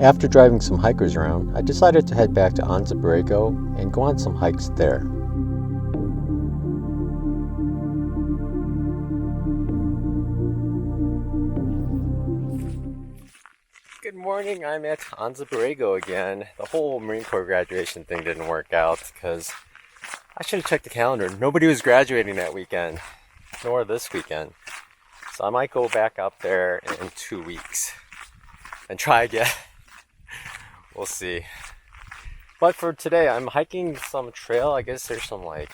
After driving some hikers around, I decided to head back to Anza Borrego and go on some hikes there. Good morning, I'm at Anza Borrego again. The whole Marine Corps graduation thing didn't work out because I should have checked the calendar. Nobody was graduating that weekend, nor this weekend. So I might go back up there in 2 weeks and try again. We'll see. But for today, I'm hiking some trail. I guess there's some like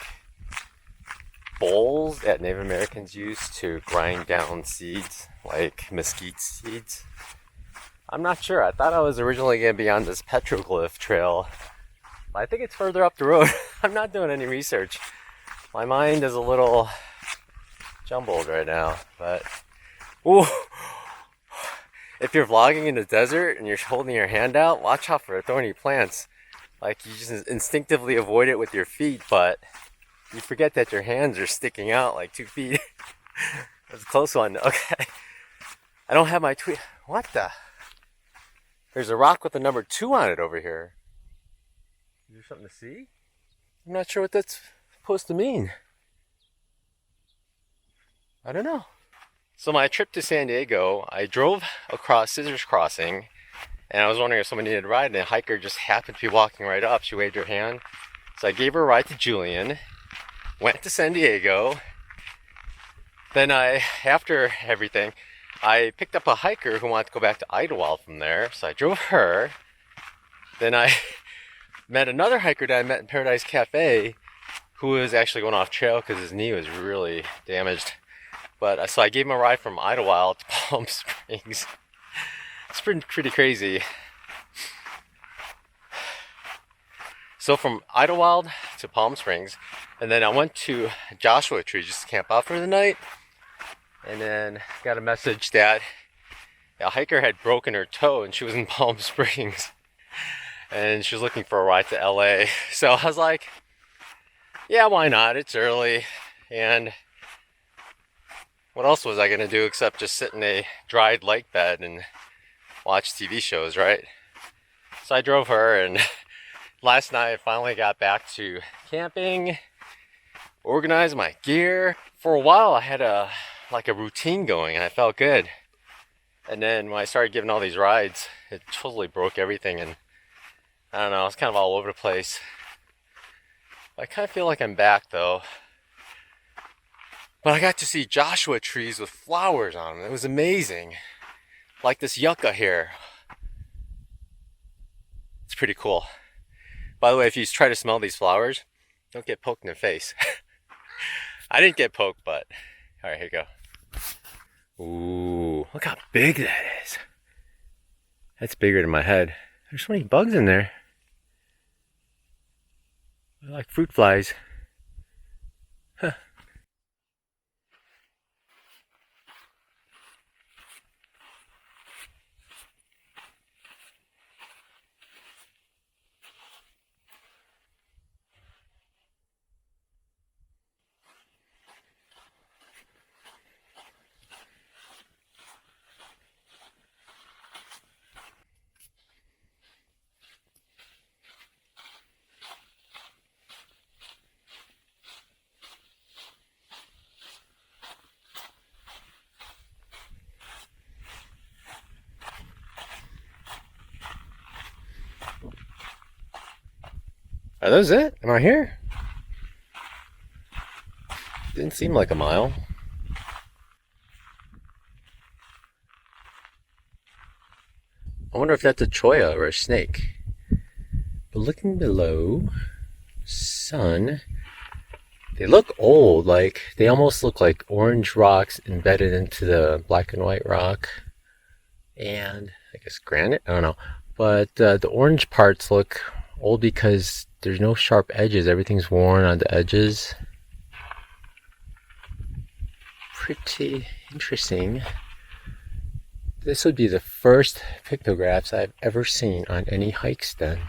bowls that Native Americans use to grind down seeds, like mesquite seeds. I'm not sure. I thought I was originally going to be on this petroglyph trail. But I think it's further up the road. I'm not doing any research. My mind is a little jumbled right now. But ooh, if you're vlogging in the desert and you're holding your hand out, watch out for thorny plants. Like you just instinctively avoid it with your feet, but you forget that your hands are sticking out like 2 feet. That's a close one. Okay. I don't have my tweet. What the? There's a rock with the number 2 on it over here. Is there something to see? I'm not sure what that's supposed to mean. I don't know. So my trip to San Diego, I drove across Scissors Crossing, and I was wondering if someone needed a ride, and a hiker just happened to be walking right up. She waved her hand. So I gave her a ride to Julian, went to San Diego. Then after everything, I picked up a hiker who wanted to go back to Idlewild from there, so I drove her. Then I met another hiker that I met in Paradise Cafe who was actually going off trail because his knee was really damaged. But so I gave him a ride from Idlewild to Palm Springs. It's pretty crazy. So from Idlewild to Palm Springs, and then I went to Joshua Tree just to camp out for the night. And then got a message that a hiker had broken her toe and she was in Palm Springs. And she was looking for a ride to LA. So I was like, yeah, why not? It's early. And what else was I going to do except just sit in a dried lake bed and watch TV shows, right? So I drove her, and last night I finally got back to camping, organized my gear. For a while I had a routine going and I felt good. And then when I started giving all these rides, it totally broke everything, and I don't know, it's kind of all over the place. I kind of feel like I'm back though. But I got to see Joshua trees with flowers on them. It was amazing. Like this yucca here. It's pretty cool. By the way, if you try to smell these flowers, don't get poked in the face. I didn't get poked, but alright, here you go. Ooh, look how big that is. That's bigger than my head. There's so many bugs in there. They're like fruit flies. Huh. Are those it? Am I here? Didn't seem like a mile. I wonder if that's a cholla or a snake. But looking below, sun, they look old. Like they almost look like orange rocks embedded into the black and white rock. And I guess granite? I don't know. But the orange parts look old because there's no sharp edges. Everything's worn on the edges. Pretty interesting. This would be the first pictographs I've ever seen on any hikes then.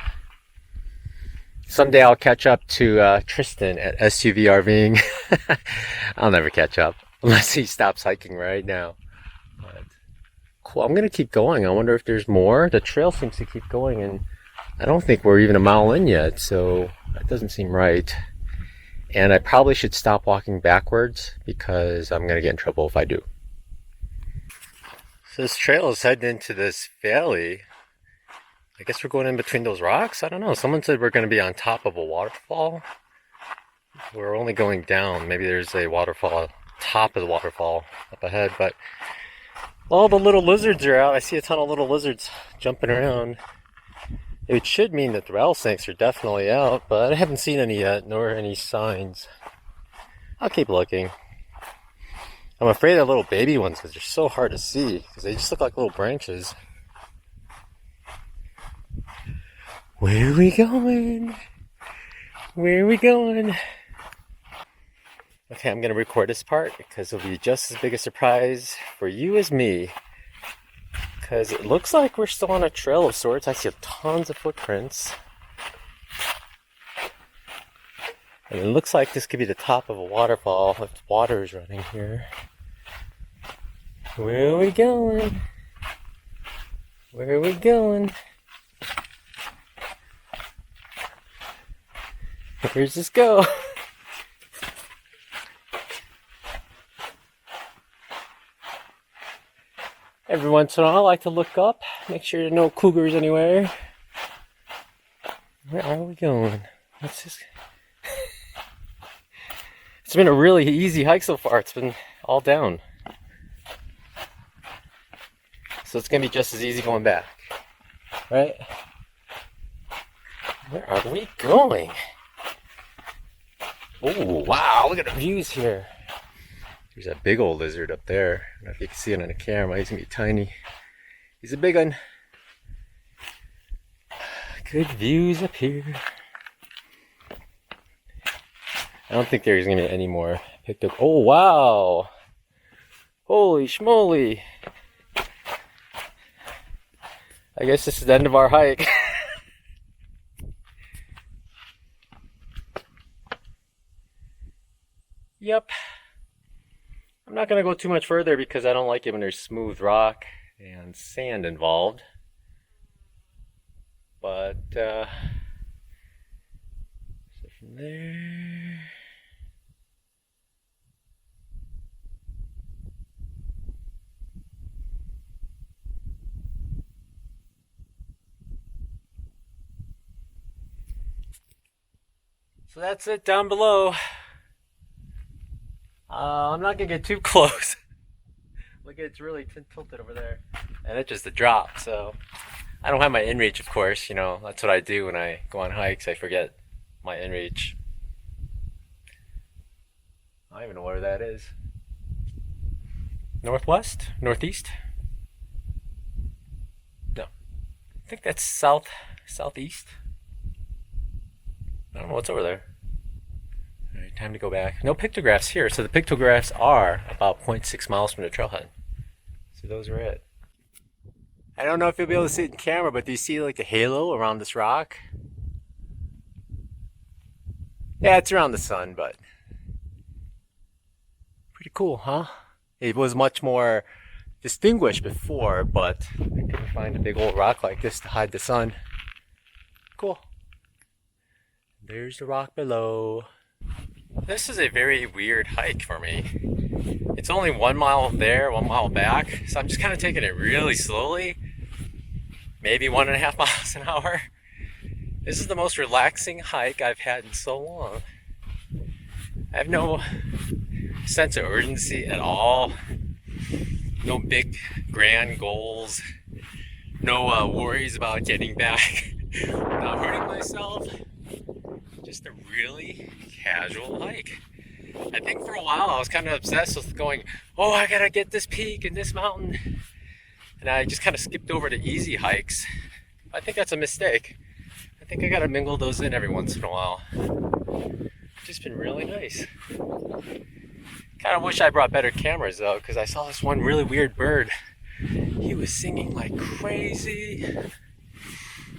Someday I'll catch up to Tristan at SUV RVing. I'll never catch up unless he stops hiking right now. But cool. I'm gonna keep going. I wonder if there's more. The trail seems to keep going, and I don't think we're even a mile in yet, so that doesn't seem right. And I probably should stop walking backwards because I'm gonna get in trouble if I do. So this trail is heading into this valley. I guess we're going in between those rocks? I don't know. Someone said we're gonna be on top of a waterfall. We're only going down. Maybe there's a waterfall, top of the waterfall up ahead, but all the little lizards are out. I see a ton of little lizards jumping around. It should mean that the rattlesnakes are definitely out, but I haven't seen any yet, nor any signs. I'll keep looking. I'm afraid of little baby ones because they're so hard to see, because they just look like little branches. Where are we going? Where are we going? Okay, I'm going to record this part because it'll be just as big a surprise for you as me. Because it looks like we're still on a trail of sorts. I see tons of footprints. And it looks like this could be the top of a waterfall if water is running here. Where are we going? Where are we going? Where does this go? Every once in a while I like to look up, make sure there are no cougars anywhere. Where are we going? What's this? It's been a really easy hike so far. It's been all down. So it's going to be just as easy going back. Right? Where are we going? Oh, wow, look at the views here. There's a big old lizard up there. I don't know if you can see it on the camera. He's going to be tiny. He's a big one. Good views up here. I don't think there's going to be any more picked up. Oh, wow. Holy schmoly. I guess this is the end of our hike. Yep. I'm not going to go too much further because I don't like it when there's smooth rock and sand involved. But, so from there... So that's it down below. I'm not gonna get too close. Look, it's really tilted over there, and it's just a drop. So I don't have my inReach, of course. You know, that's what I do when I go on hikes. I forget my inReach. I don't even know where that is. Northwest? Northeast? No, I think that's southeast. I don't know what's over there. Alright, time to go back. No pictographs here, so the pictographs are about 0.6 miles from the trailhead. So those are it. I don't know if you'll be able to see it in camera, but do you see like the halo around this rock? Yeah, it's around the sun, but pretty cool, huh? It was much more distinguished before, but I couldn't find a big old rock like this to hide the sun. Cool. There's the rock below. This is a very weird hike for me. It's only 1 mile there, 1 mile back, so I'm just kind of taking it really slowly. Maybe 1.5 miles an hour. This is the most relaxing hike I've had in so long. I have no sense of urgency at all. No big grand goals. No worries about getting back. Not hurting myself. Just a really casual hike. I think for a while I was kind of obsessed with going, oh, I gotta get this peak and this mountain. And I just kind of skipped over to easy hikes. I think that's a mistake. I think I gotta mingle those in every once in a while. It's just been really nice. Kind of wish I brought better cameras though, because I saw this one really weird bird. He was singing like crazy.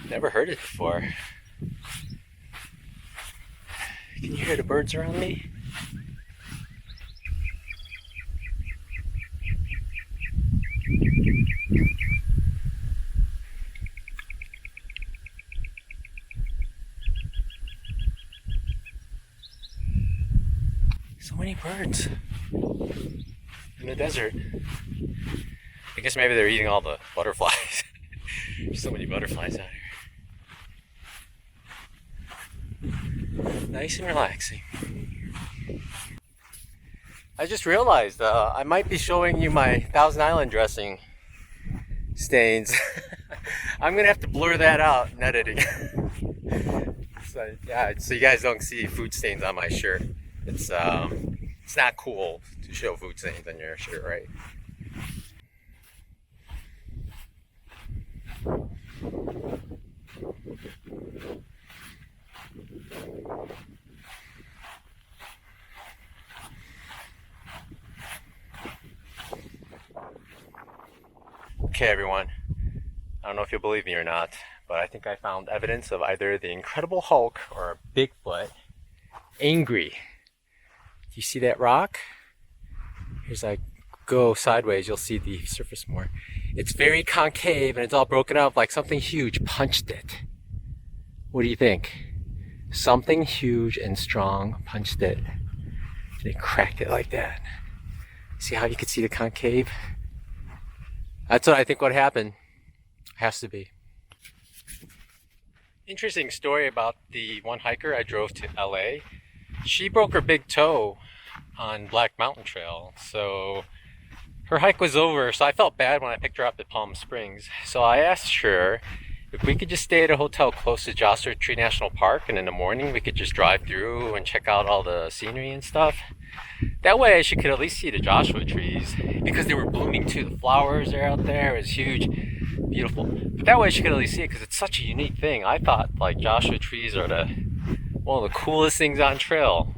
Never heard it before. Can you hear the birds around me? So many birds in the desert. I guess maybe they're eating all the butterflies. There's so many butterflies out here. Nice and relaxing. I just realized I might be showing you my Thousand Island dressing stains. I'm gonna have to blur that out in editing. So yeah, so you guys don't see food stains on my shirt. It's not cool to show food stains on your shirt, right? Okay, everyone. I don't know if you'll believe me or not, but I think I found evidence of either the Incredible Hulk or Bigfoot angry. Do you see that rock? Here's I go sideways, you'll see the surface more. It's very concave and it's all broken up like something huge punched it. What do you think? Something huge and strong punched it. And it cracked it like that. See how you can see the concave? That's what I think what happened. Has to be. Interesting story about the one hiker I drove to LA. She broke her big toe on Black Mountain Trail. So her hike was over. So I felt bad when I picked her up at Palm Springs. So I asked her if we could just stay at a hotel close to Joshua Tree National Park, and in the morning we could just drive through and check out all the scenery and stuff. That way she could at least see the Joshua trees, because they were blooming too. The flowers are out there. It was huge, beautiful. But that way she could at least see it, because it's such a unique thing. I thought like Joshua trees are one of the coolest things on trail.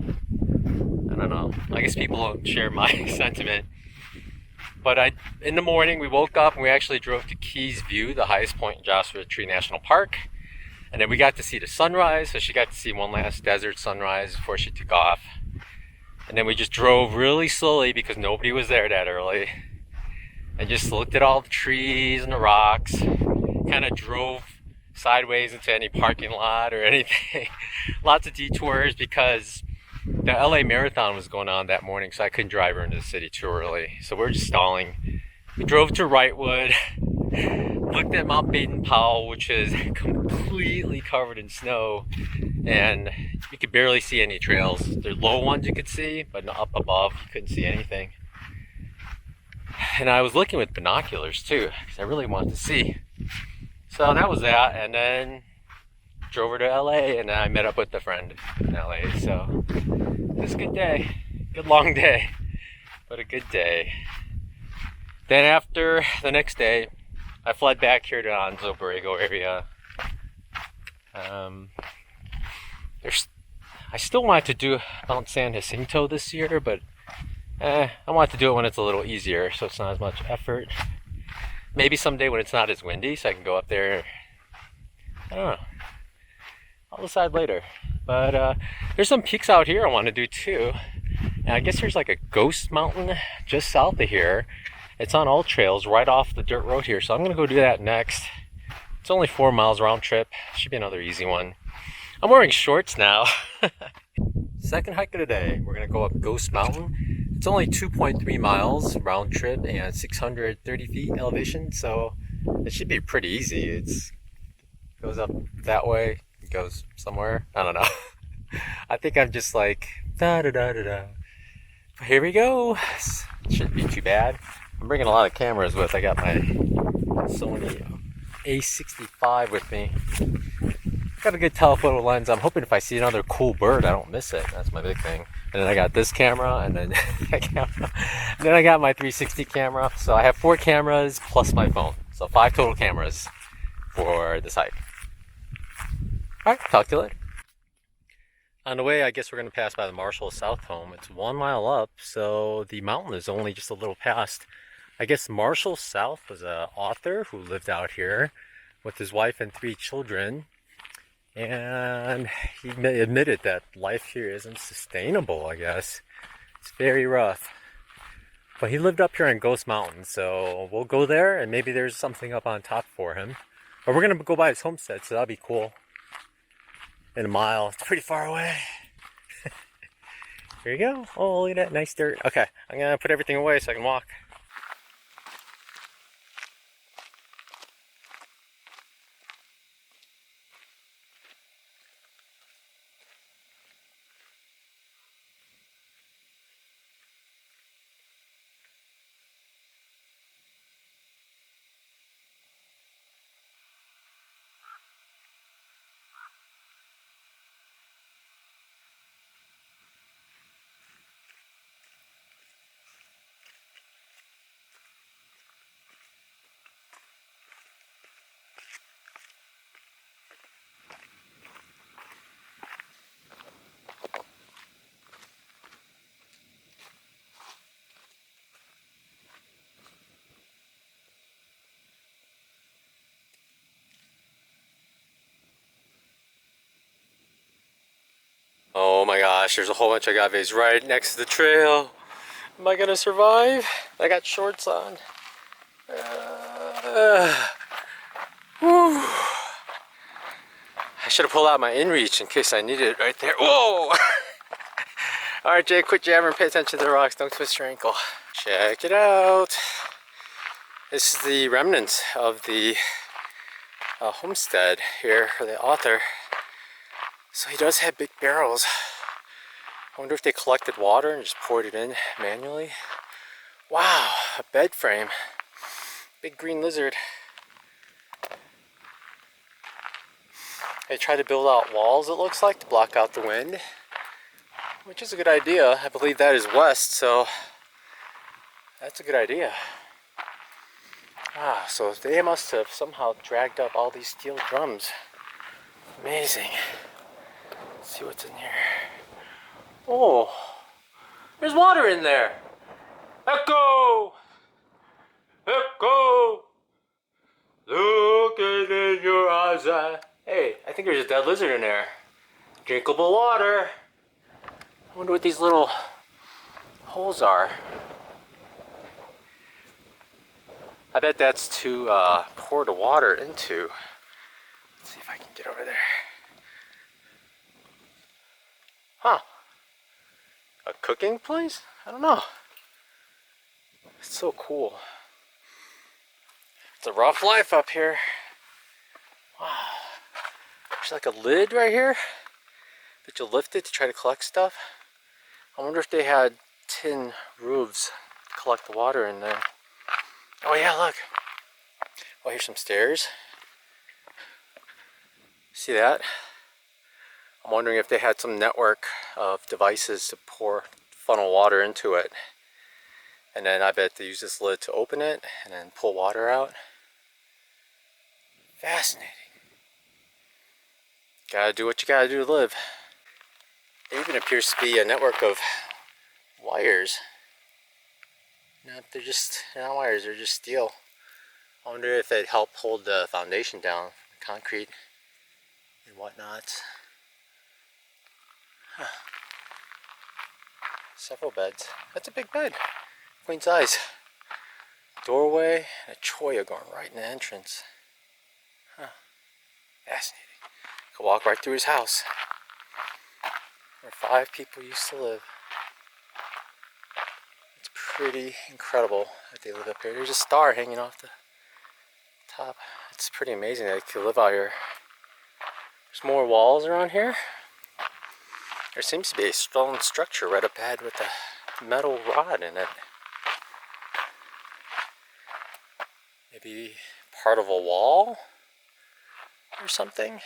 I don't know. I guess people don't share my sentiment. But in the morning we woke up and we actually drove to Keys View, the highest point in Joshua Tree National Park. And then we got to see the sunrise, so she got to see one last desert sunrise before she took off. And then we just drove really slowly because nobody was there that early. And just looked at all the trees and the rocks. Kind of drove sideways into any parking lot or anything. Lots of detours because the LA Marathon was going on that morning, so I couldn't drive her into the city too early. So we're just stalling. We drove to Wrightwood, looked at Mount Baden-Powell, which is completely covered in snow, and you could barely see any trails. There's low ones you could see, but up above you couldn't see anything. And I was looking with binoculars too, because I really wanted to see. So that was that, and then drove her to LA, and then I met up with a friend in LA. So it was a good day, good long day, but a good day. Then after the next day, I fled back here to Anza Borrego area. I still wanted to do Mount San Jacinto this year, but I want to do it when it's a little easier, so it's not as much effort. Maybe someday when it's not as windy, so I can go up there. I don't know. I'll decide later. But there's some peaks out here I want to do too. And I guess there's like a ghost mountain just south of here. It's on all trails right off the dirt road here, so I'm going to go do that next. It's only 4 miles round trip. Should be another easy one. I'm wearing shorts now. Second hike of the day. We're going to go up Ghost Mountain. It's only 2.3 miles round trip and 630 feet elevation, so it should be pretty easy. It goes up that way, it goes somewhere. I don't know. I think I'm just like da da da da da. But here we go. Shouldn't be too bad. I'm bringing a lot of cameras with. I got my Sony A65 with me. Got a good telephoto lens. I'm hoping if I see another cool bird, I don't miss it. That's my big thing. And then I got this camera, and then that camera. And then I got my 360 camera. So I have 4 cameras plus my phone. So 5 total cameras for this hike. Alright, talk to you later. On the way, I guess we're going to pass by the Marshall South home. It's 1 mile up, so the mountain is only just a little past. I guess Marshall South was an author who lived out here with his wife and 3 children. And he admitted that life here isn't sustainable, I guess. It's very rough. But he lived up here in Ghost Mountain, so we'll go there and maybe there's something up on top for him. But we're gonna go by his homestead, so that'll be cool. In a mile, it's pretty far away. Here you go. Oh, look at that nice dirt. Okay, I'm gonna put everything away so I can walk. Oh my gosh, there's a whole bunch of agaves right next to the trail. Am I gonna survive? I got shorts on. Whew. I should have pulled out my inReach in case I needed it right there. Whoa! Alright, Jay, quit jabbering and pay attention to the rocks. Don't twist your ankle. Check it out. This is the remnants of the homestead here for the author. So he does have big barrels. I wonder if they collected water and just poured it in manually. Wow, a bed frame. Big green lizard. They tried to build out walls, it looks like, to block out the wind, which is a good idea. I believe that is west, so that's a good idea. Ah, so they must have somehow dragged up all these steel drums. Amazing. Let's see what's in here. Oh, there's water in there. Echo! Echo! Look it in your eyes. Hey, I think there's a dead lizard in there. Drinkable water. I wonder what these little holes are. I bet that's to pour the water into. Let's see if I can get over there. Huh. A cooking place? I don't know. It's so cool. It's a rough life up here. Wow. There's like a lid right here that you lift it to try to collect stuff. I wonder if they had tin roofs to collect the water in there. Oh yeah, look. Oh, here's some stairs. See that? I'm wondering if they had some network of devices to funnel water into it. And then I bet they use this lid to open it and then pull water out. Fascinating. Gotta do what you gotta do to live. There even appears to be a network of wires. No, they're not wires, they're just steel. I wonder if it helped hold the foundation down, concrete and whatnot. Huh. Several beds. That's a big bed. Queen size. Doorway and a choya going right in the entrance. Huh. Fascinating. Could walk right through his house. Where 5 people used to live. It's pretty incredible that they live up here. There's a star hanging off the top. It's pretty amazing that they could live out here. There's more walls around here. There seems to be a stone structure right up ahead with a metal rod in it. Maybe part of a wall or something.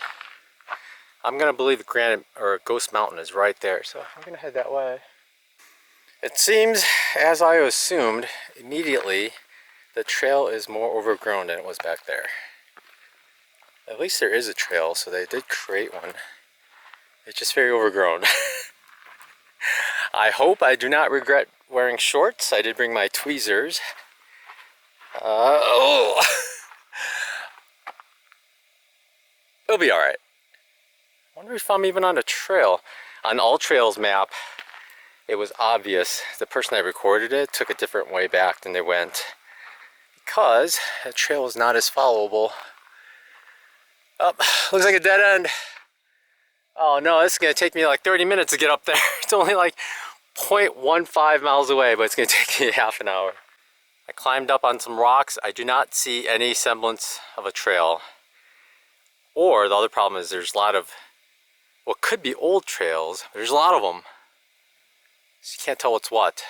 I'm gonna believe Granite or Ghost Mountain is right there, so I'm gonna head that way. It seems, as I assumed, immediately the trail is more overgrown than it was back there. At least there is a trail, so they did create one. It's just very overgrown. I hope I do not regret wearing shorts. I did bring my tweezers. Oh! It'll be alright. I wonder if I'm even on a trail. On All Trails map, it was obvious the person that recorded it took a different way back than they went, because the trail is not as followable. Oh, looks like a dead end. Oh no, this is gonna take me like 30 minutes to get up there. It's only like 0.15 miles away, but it's gonna take me half an hour. I climbed up on some rocks. I do not see any semblance of a trail. Or the other problem is there's a lot of what could be old trails. There's a lot of them, so you can't tell what's what.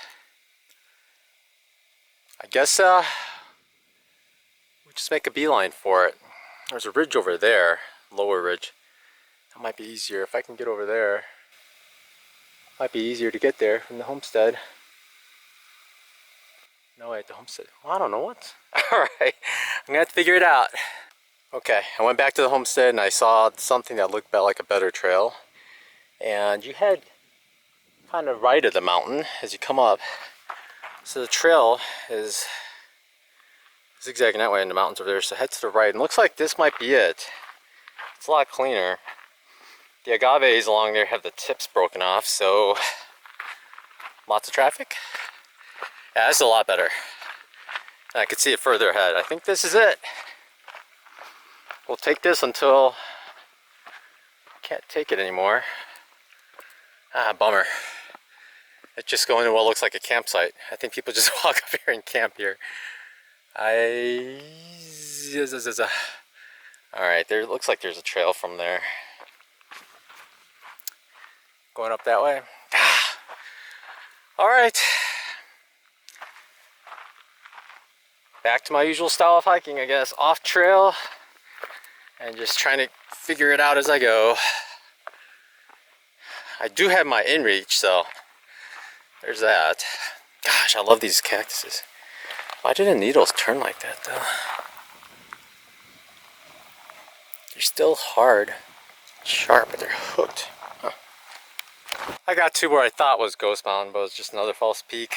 I guess we just make a beeline for it. There's a ridge over there, lower ridge. That might be easier if I can get over there. Might be easier to get there from the homestead. No way at the homestead. Well, I don't know what. Alright, I'm gonna have to figure it out. Okay, I went back to the homestead and I saw something that looked like a better trail. And you head kind of right of the mountain as you come up. So the trail is zigzagging that way in the mountains over there. So head to the right and looks like this might be it. It's a lot cleaner. The agaves along there have the tips broken off, so lots of traffic. Yeah, this is a lot better. And I can see it further ahead. I think this is it. We'll take this until can't take it anymore. Ah, bummer. It's just going to what looks like a campsite. I think people just walk up here and camp here. Alright, there looks like there's a trail from there. Going up that way. Alright. Back to my usual style of hiking, I guess. Off trail and just trying to figure it out as I go. I do have my inReach, so there's that. Gosh, I love these cactuses. Why do the needles turn like that though? They're still hard, sharp, but they're hooked. Huh. I got to where I thought was Ghost Mountain, but it was just another false peak.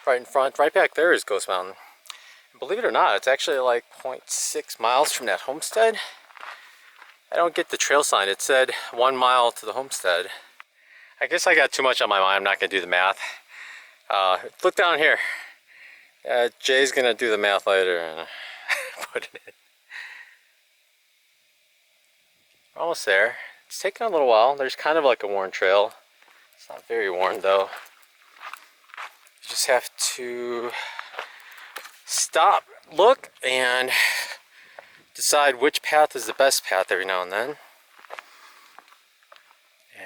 Right in front, right back there is Ghost Mountain. Believe it or not, it's actually like 0.6 miles from that homestead. I don't get the trail sign. It said 1 mile to the homestead. I guess I got too much on my mind. I'm not going to do the math. Look down here. Jay's going to do the math later and put it in. We're almost there. It's taking a little while. There's kind of like a worn trail. It's not very worn though. You just have to stop, look, and decide which path is the best path every now and then.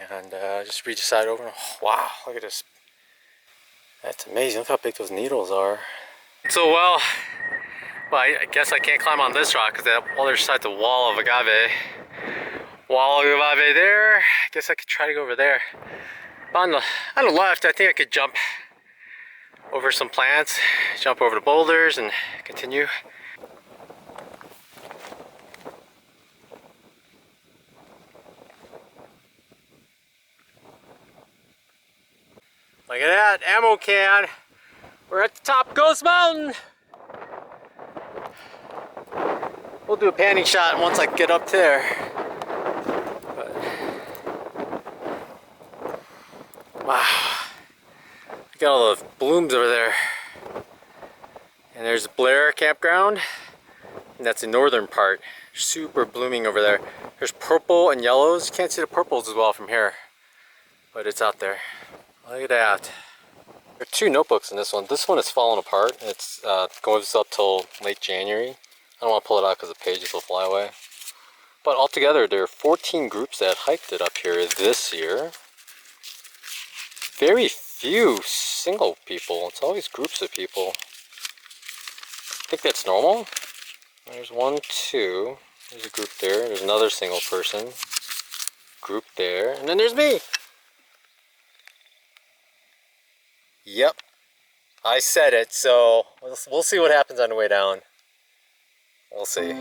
And just redecide over. Oh, wow, look at this. That's amazing. Look how big those needles are. So, well, I guess I can't climb on this rock because that other side's a wall of agave. Wall of agave there. I guess I could try to go over there. But on the left, I think I could jump over some plants, jump over the boulders and continue. Look at that, ammo can. We're at the top of Ghost Mountain. We'll do a panning shot once I get up there. But, wow. Got all the blooms over there. And there's Blair Campground. And that's the northern part. Super blooming over there. There's purple and yellows. You can't see the purples as well from here. But it's out there. Look at that. There are 2 notebooks in this one. This one is falling apart. It's goes up till late January. I don't want to pull it out because the pages will fly away. But altogether, there are 14 groups that hiked it up here this year. Very few single people. It's always groups of people. I think that's normal. There's 1, 2. There's a group there. There's another single person. Group there. And then there's me. Yep. I said it, so we'll see what happens on the way down. We'll see.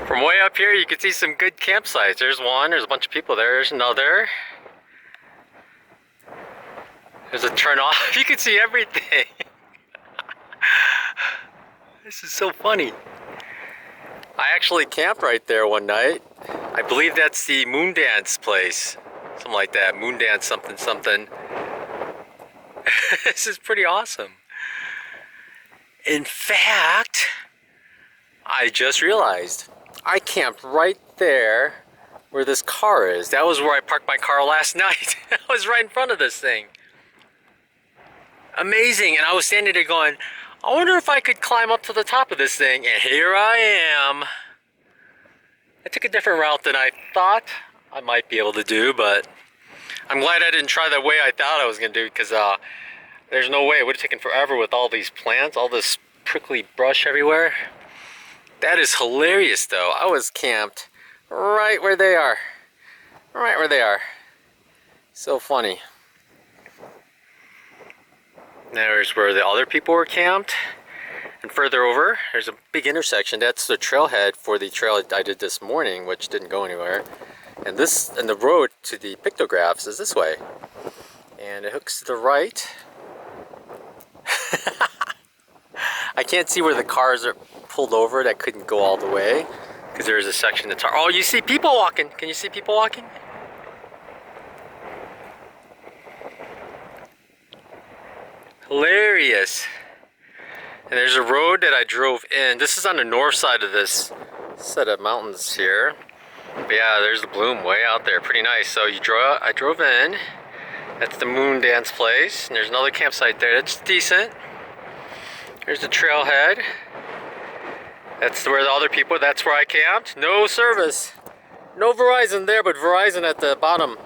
From way up here, you can see some good campsites. There's one, there's a bunch of people there, there's another. There's a turn off, you can see everything. This is so funny. I actually camped right there one night. I believe that's the Moon Dance place. Something like that, Moon Dance something something. This is pretty awesome. In fact, I just realized I camped right there where this car is. That was where I parked my car last night. I was right in front of this thing. Amazing. And I was standing there going, I wonder if I could climb up to the top of this thing. And here I am. I took a different route than I thought I might be able to do, but I'm glad I didn't try the way I thought I was going to do, because there's no way. It would have taken forever with all these plants, all this prickly brush everywhere. That is hilarious though. I was camped right where they are. Right where they are. So funny. There's where the other people were camped. And further over, there's a big intersection. That's the trailhead for the trail I did this morning, which didn't go anywhere. And the road to the pictographs is this way. And it hooks to the right. I can't see where the cars are pulled over that couldn't go all the way, because there's a section that's... Oh, you see people walking. Can you see people walking? Hilarious. And there's a road that I drove in. This is on the north side of this set of mountains here. But yeah, there's the bloom way out there. Pretty nice. So I drove in. That's the Moon Dance place. And there's another campsite there that's decent. There's the trailhead. That's where the other people, that's where I camped. No service. No Verizon there, but Verizon at the bottom.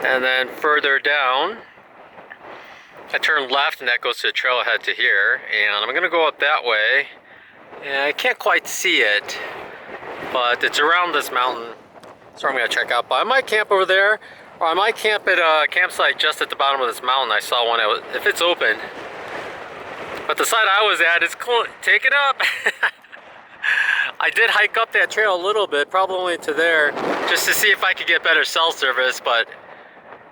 And then further down, I turn left and that goes to the trailhead to here. And I'm gonna go up that way. And I can't quite see it, but it's around this mountain. So I'm gonna check out. But I might camp over there, or I might camp at a campsite just at the bottom of this mountain. I saw one, if it's open. But the side I was at is cool. Take it up. I did hike up that trail a little bit, probably only to there, just to see if I could get better cell service, but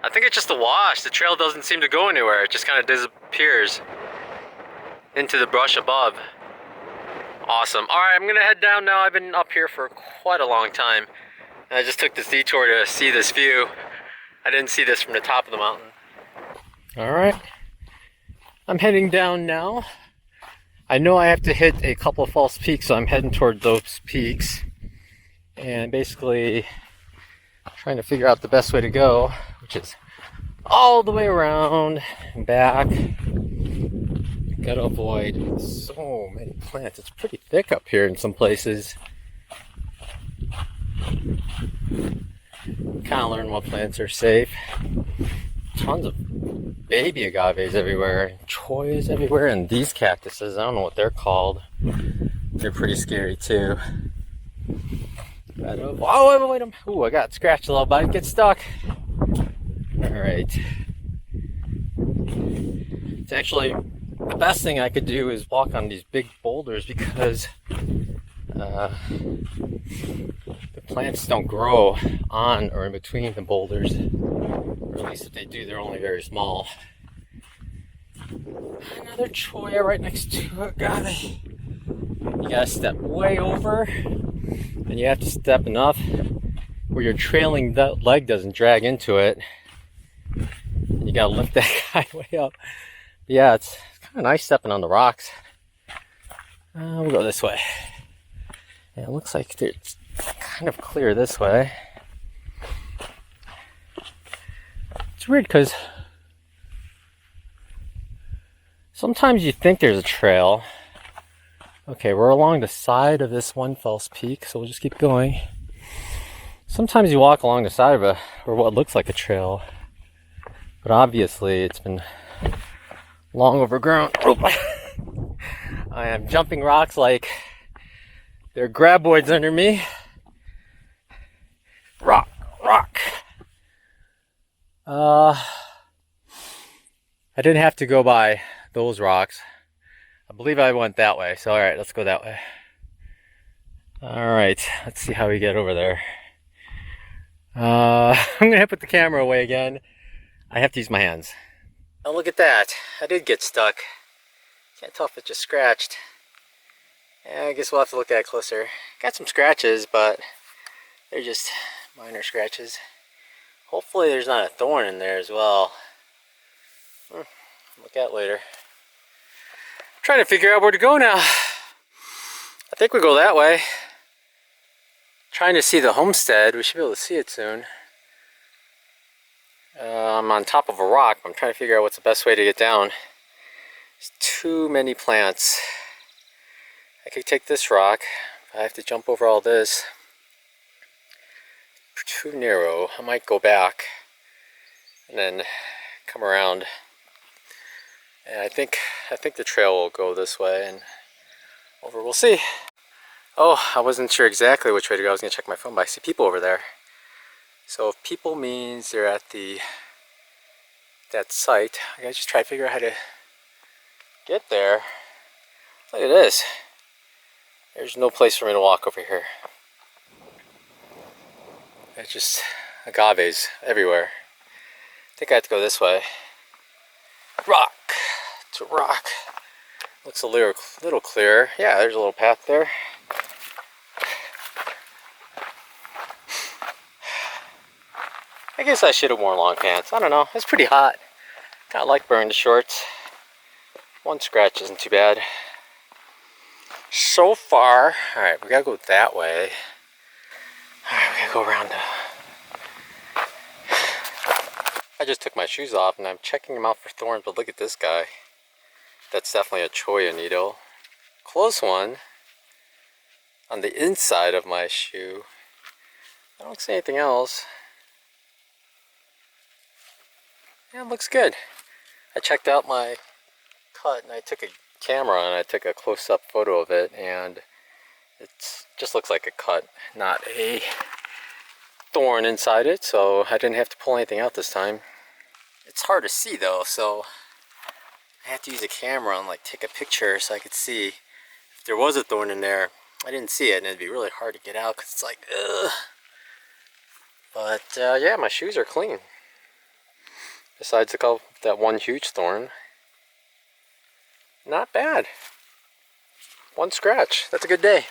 I think it's just a wash. The trail doesn't seem to go anywhere. It just kind of disappears into the brush above. Awesome. All right, I'm gonna head down now. I've been up here for quite a long time. And I just took this detour to see this view. I didn't see this from the top of the mountain. All right. I'm heading down now. I know I have to hit a couple of false peaks, so I'm heading toward those peaks. And basically trying to figure out the best way to go, which is all the way around and back. Gotta avoid so many plants. It's pretty thick up here in some places. Kind of learn what plants are safe. Tons of baby agaves everywhere, choys everywhere, and these cactuses, I don't know what they're called. They're pretty scary too. Oh, wait, ooh, I got scratched a little bit, get stuck. Alright. It's actually, the best thing I could do is walk on these big boulders, because the plants don't grow on or in between the boulders. Or at least if they do, they're only very small. Another choya right next to it. Agave. You gotta step way over, and you have to step enough where your trailing leg doesn't drag into it. And you gotta lift that guy way up. But yeah, it's kind of nice stepping on the rocks. We'll go this way. Yeah, it looks like it's kind of clear this way. It's weird because sometimes you think there's a trail. Okay, we're along the side of this one false peak, so we'll just keep going. Sometimes you walk along the side of or what looks like a trail, but obviously it's been long overgrown. I am jumping rocks like they're graboids under me. Rock. I didn't have to go by those rocks. I believe I went that way, so alright, let's go that way. Alright, let's see how we get over there. I'm gonna put the camera away again. I have to use my hands. Oh, look at that. I did get stuck. Can't tell if it just scratched. Yeah, I guess we'll have to look at it closer. Got some scratches, but they're just minor scratches. Hopefully there's not a thorn in there as well. Look at it later. Trying to figure out where to go now. I think we go that way. Trying to see the homestead. We should be able to see it soon. I'm on top of a rock. I'm trying to figure out what's the best way to get down. There's too many plants. I could take this rock. I have to jump over all this. Too narrow. I might go back and then come around. And I think the trail will go this way and over. We'll see. Oh, I wasn't sure exactly which way to go. I was gonna check my phone, but I see people over there. So if people means they're at that site, I gotta just try to figure out how to get there. Look at this. There's no place for me to walk over here. It's just agaves everywhere. I think I have to go this way. Rock. It's a rock. Looks a little clearer. Yeah, there's a little path there. I guess I should have worn long pants. I don't know. It's pretty hot. Kind of like wearing the shorts. One scratch isn't too bad. So far, alright, we gotta go that way. Alright, we gotta go around. I just took my shoes off and I'm checking them out for thorns, but look at this guy. That's definitely a cholla needle. Close one on the inside of my shoe. I don't see anything else. Yeah, it looks good. I checked out my cut and I took a camera and I took a close-up photo of it, and it just looks like a cut, not a thorn inside it, so I didn't have to pull anything out this time. It's hard to see though, so I have to use a camera and like take a picture so I could see if there was a thorn in there. I didn't see it and it'd be really hard to get out because it's like, ugh. But yeah, my shoes are clean. Besides that one huge thorn. Not bad. One scratch. That's a good day.